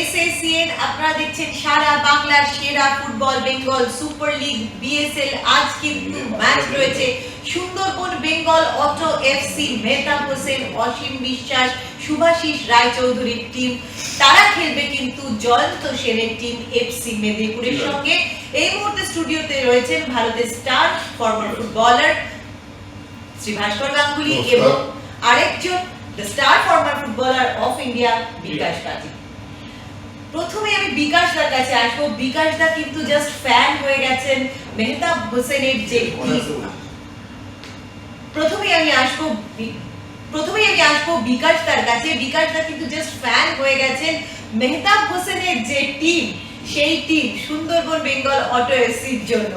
এসএসসিএন আপনারা দেখছেন সারা বাংলার সেরা football Bengal super league BSL. আজ কিন্তু ম্যাচ রয়েছে সুন্দরবন বেঙ্গল অটো এফসি, মেহতাব হোসেন, অসীম বিশ্বাস, শুভাশিস রায়চৌধুরীর টিম। তারা খেলবে কিন্তু জয়ন্ত সেনের টিম এফসি মেদিনীপুরের সঙ্গে। এই মুহূর্তে স্টুডিওতে রয়েছেন ভারতের star former footballer Shri Bhaskar Ganguly এবং আরেকজন the star former footballer of India Bikash Kazi. প্রথমে আমি বিকাশ দার কাছে আসবো। বিকাশ দা কিন্তু জাস্ট ফ্যান হয়ে গেছেন মেহতাব হোসেনের যে প্রথমেই আমি আসবো বিকাশ দার কাছে। বিকাশ দা কিন্তু জাস্ট ফ্যান হয়ে গেছেন মেহতাব হোসেনের যে টিম, সেই টিম সুন্দরবন বেঙ্গল অটো এফসির জন্য।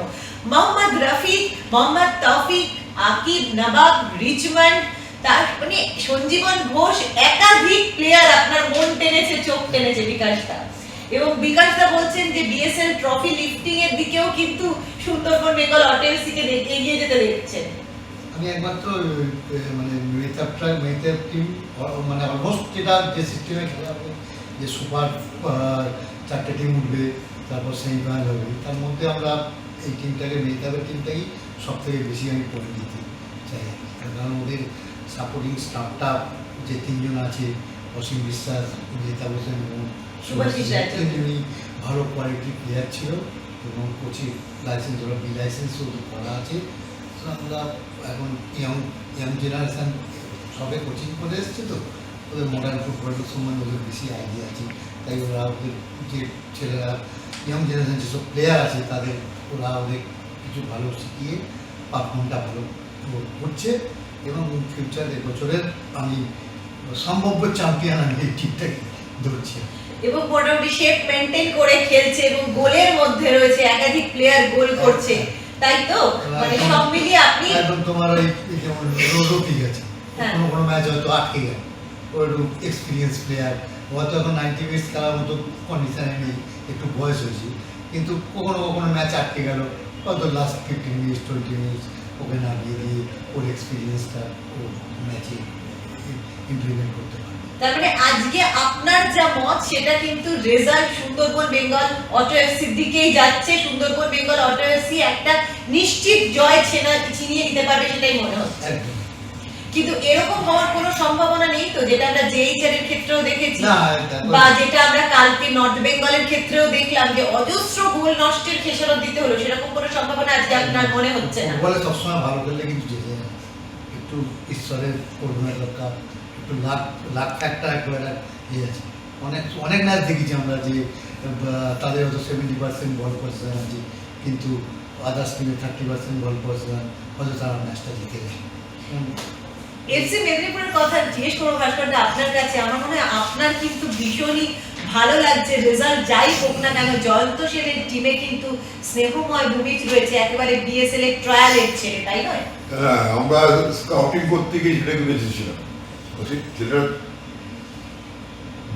মোহাম্মদ রফিক, মোহাম্মদ তৌফিক, আকিব, নবাব, রিচমন্ড, তার মানে সঞ্জীবন ঘোষ, একাধিক প্লেয়ার আপনার মন টেনেছে, চোখ টেনেছে বিকাশ দা। এবং বিকাশ দা বলছেন যে বিএসএল ট্রফি লিফটিং এর দিকেও কিন্তু সুন্দরবন বেঙ্গল অটো এফসি কে এগিয়ে যেতে দেখছেন। আমি একমাত্র মানে মেহতাব টিম মানে অলমোস্ট যেটা যে সিস্টেমে খেলা হবে, যে সুপার 4টে টিম উঠবে, তারপর সেমিফাইনাল হবে, তার মধ্যে আমরা এই টিমটাকে মেহতাবের টিমটাই সব থেকে বেশি আমি পয়েন্ট দিতে চাই। কারণ ওদের সাপোর্টিং স্টাফটা যে তিনজন আছে, অসীম বিশ্বাস, মেহতাব হোসেন এবং শুভাশিস তিনজনই ভালো কোয়ালিটির প্লেয়ার ছিল এবং কোচিং লাইসেন্স ওরা বি লাইসেন্সও করা আছে। আমরা এখন ইয়াং জেনারেশান সবে কোচিং করে এসছে, তো ওদের মডার্ন ফুটবলের সম্বন্ধে ওদের বেশি আইডিয়া আছে। তাই ওরা ওদের যে ছেলেরা ইয়াং জেনারেশান যেসব প্লেয়ার আছে তাদের ওরা ওদের কিছু ভালো শিখিয়ে পারফর্মটা ভালো করছে এবং ফিউচার এবছরের আমি সম্ভাব্য চ্যাম্পিয়ন আমি এই টিমটাকে ধরছি। এবং মোটামুটি শেপ মেনটেন করে খেলছে এবং গোলের মধ্যে রয়েছে একাধিক প্লেয়ার গোল করছে, তাই তো? মানে সব মিলিয়ে আপনি একদম তোমার এই যেমন রফিক আছে, কোনো ম্যাচ হয়তো আটকে গেল, ও একটু এক্সপিরিয়েন্স প্লেয়ার, হয়তো এখন 90 মিনিটস খেলার মতো কন্ডিশনে নেই, একটু বয়স হয়েছে, কিন্তু কখনো কখনো ম্যাচ আটকে গেল, হয়তো লাস্ট 15 মিনিটস 20 মিনিটস ওকে না দিয়ে দিয়ে ওর এক্সপিরিয়েন্সটা ও ম্যাচে ইমপ্লিমেন্ট করতে পারে। তার মানে আজকে আপনার যা মত সেটা কিন্তু রেজাল্ট সুন্দরবন বেঙ্গল অটো এফসির দিকেই যাচ্ছে। সুন্দরবন বেঙ্গল অটো এফসি একটা নিশ্চিত জয় ছিনিয়ে নিতে পারবে, সেটাই মনে হচ্ছে। কিন্তু এরকম হওয়ার কোনো সম্ভাবনা নেই তো, যেটা আমরা জেইচআর এর ক্ষেত্রেও দেখেছি বা যেটা আমরা কালকে নর্থ বেঙ্গলের ক্ষেত্রেও দেখলাম যে অজস্র গোল নষ্টের খেসারত দিতে হলো, সেরকম কোনো সম্ভাবনা আজকে আপনার মনে হচ্ছে না? বলে সবসময় ভালো করলে কিন্তু যেতে একটু ঈশ্বরের করুণা দরকার, একটু লাখ ফ্যাক্টর একটু একটা ইয়ে আছে। অনেক ম্যাচ দেখেছি আমরা যে তাদের হয়তো 70% বল পজিশন আছে, কিন্তু আদার্স টিমে 30% বল পজিশন, হয়তো তারা ম্যাচটা জিতে গেছে। এফসি মেদিনীপুরের কথা জিজ্ঞেস করবো ভাস্কর দা আপনার কাছে। আমার মনে হয় আপনার কিন্তু ভীষণই ভালো লাগছে, রেজাল্ট যাই হোক না কেন জয়ন্ত সেনের টিমে কিন্তু স্নেহময় ভূমিক রয়েছে, একেবারে বিএসএল এর ট্রায়ালের ছেলে, তাই নয়? হ্যাঁ, আমরা স্কাউটিং করতে গিয়ে সেটাকে বেঁচেছিলাম। যেটা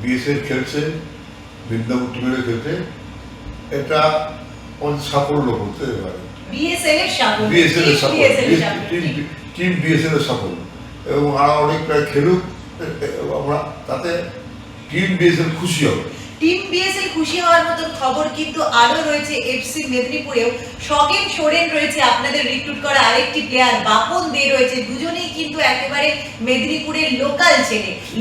বিএসএল খেলছে, মেদিনীপুর টিমের খেলছে, এটা অনেক সাফল্য করতে পারে। বিএসএল এর সাফল্য, টিম বিএসএল এর সাফল্য, এবং আরো অনেক প্রায় খেলুক, আমরা তাতে টিম বিএসএল খুশি হবে। টিম বিএসএল খুশি হওয়ার মতো খবর কিন্তু আরো রয়েছে এফসি মেদিনীপুরেও। সগেন সোরেন রয়েছে আপনাদের রিক্রুট করা আরেকটি প্লেয়ার, বাপন দে রয়েছে, দুজনেই কিন্তু একেবারে মেদিনীপুরের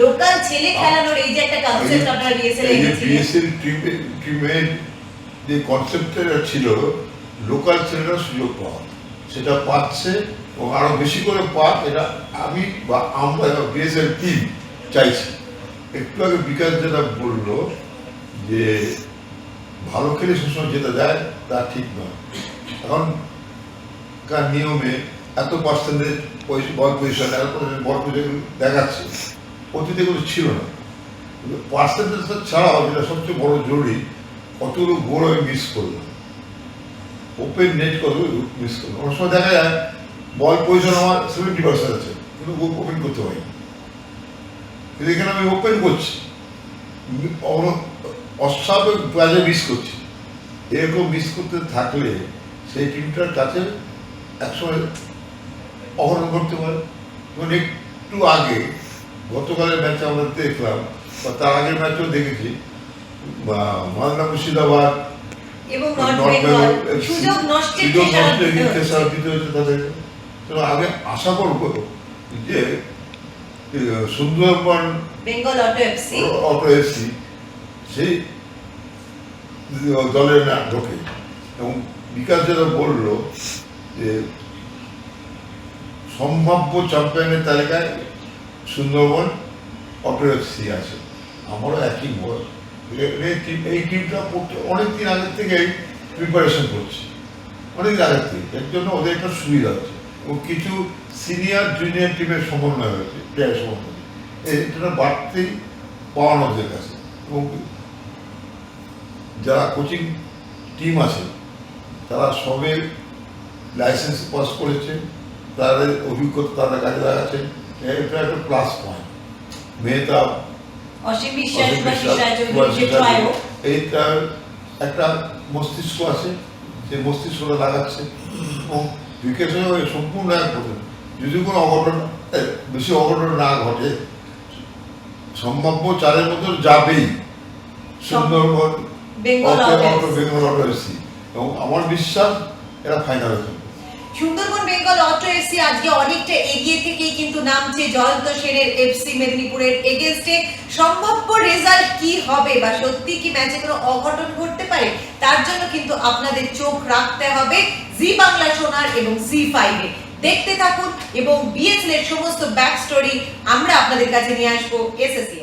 লোকাল ছেলে খেলানোর এই যে একটা কনসেপ্ট আপনারা বিএসএল এ এনেছিলেন। বিএসএল টিমের যে কনসেপ্টটা ছিল লোকাল ছেলেরা সুযোগ পাওয়া, সেটা পাচ্ছে ও আরো বেশি করে পাক, এটা আমি বা আমরা বিএসএল টিম চাইছি। একটু আগে বিকাশ যেটা বললো যে ভালো খেলে সবসময় যেতে যায়, তা ঠিক নয়। এখনকার নিয়মে এত পার্সেন্টেজ বল পজিশন দেখাচ্ছে, অতীতে কোনো ছিল না। পার্সেন্টেজটা ছাড়াও যেটা সবচেয়ে বড় জরুরি, কতগুলো গোল আমি মিস করলাম, ওপেন নেট কতগুলো মিস করলাম। অনেক সময় দেখা যায় বল পজিশন আমার 70% আছে, কিন্তু ওপেন করতে পারি, কিন্তু এখানে আমি ওপেন করছি, অস্বাভাবিক বাজে মিস করছি। এরকম মিস করতে থাকলে সেই টিমটার কাছে একসময় অঘটন করতে পারে। যেমন একটু আগে গতকালের ম্যাচে আমরা দেখলাম, বা তার আগের ম্যাচেও দেখেছি, মালদা মুর্শিদাবাদ এবং নর্থ নর্থ বেঙ্গল বেঙ্গল সুযোগ নষ্টের সুযোগ খেসারত নষ্টের দিতে হচ্ছে। খেসারত দিতে হচ্ছে তাদের। তো আমি আশা করবো যে Sundarban Bengal auto FC auto AC সেই দলের না ঢোকে। এবং বিকাশ যেটা বললো যে সম্ভাব্য চ্যাম্পিয়নের তালিকায় সুন্দরবন অটো এফসি আছে, আমারও একই মত। এই টিমটা অনেক দিন আগের থেকেই প্রিপারেশন করছে, অনেকদিন আগের থেকে। এর জন্য ওদের একটা সুবিধা হচ্ছে এবং কিছু সিনিয়র জুনিয়র টিমের সমন্বয় হয়েছে, প্লেয়ার সমন্বয় এটা বাড়তি পাওয়ানো ওদের কাছে। এবং যারা কোচিং টিম আছে তারা সবে লাইসেন্স পাস করেছে, তাদের অভিজ্ঞতা তারা কাজে লাগাচ্ছে, এটা একটা প্লাস পয়েন্ট। মেহতা অসীম বিশ্বাস চৌধুরী ট্রায়ও এইটার একটা মস্তিষ্ক আছে, সেই মস্তিষ্কটা লাগাচ্ছে এবং বিকাশে সম্পূর্ণ এক ঘটে। যদি কোনো অঘটন বেশি অঘটন না ঘটে, সম্ভাব্য চারের মধ্যে যাবেই Sundarban Bengal auto Bengal auto AC. এবং আমার বিশ্বাস এরা ফাইনালে খেলবে। সুন্দরবন বেঙ্গল অটো এফসি আজকে অনেকটা এগিয়ে থেকেই কিন্তু নামছে জয়ন্ত সেনের এফসি মেদিনীপুরের এগেইনস্টে। সম্ভাব্য রেজাল্ট কি হবে বা সত্যি কি ম্যাচে কোনো অঘটন ঘটতে পারে, তার জন্য কিন্তু আপনাদের চোখ রাখতে হবে জি বাংলা সোনার এবং জি5 এ। দেখতে থাকুন এবং বিএসএল এর সমস্ত ব্যাক স্টোরি আমরা আপনাদের কাছে নিয়ে আসবো এসএসসি।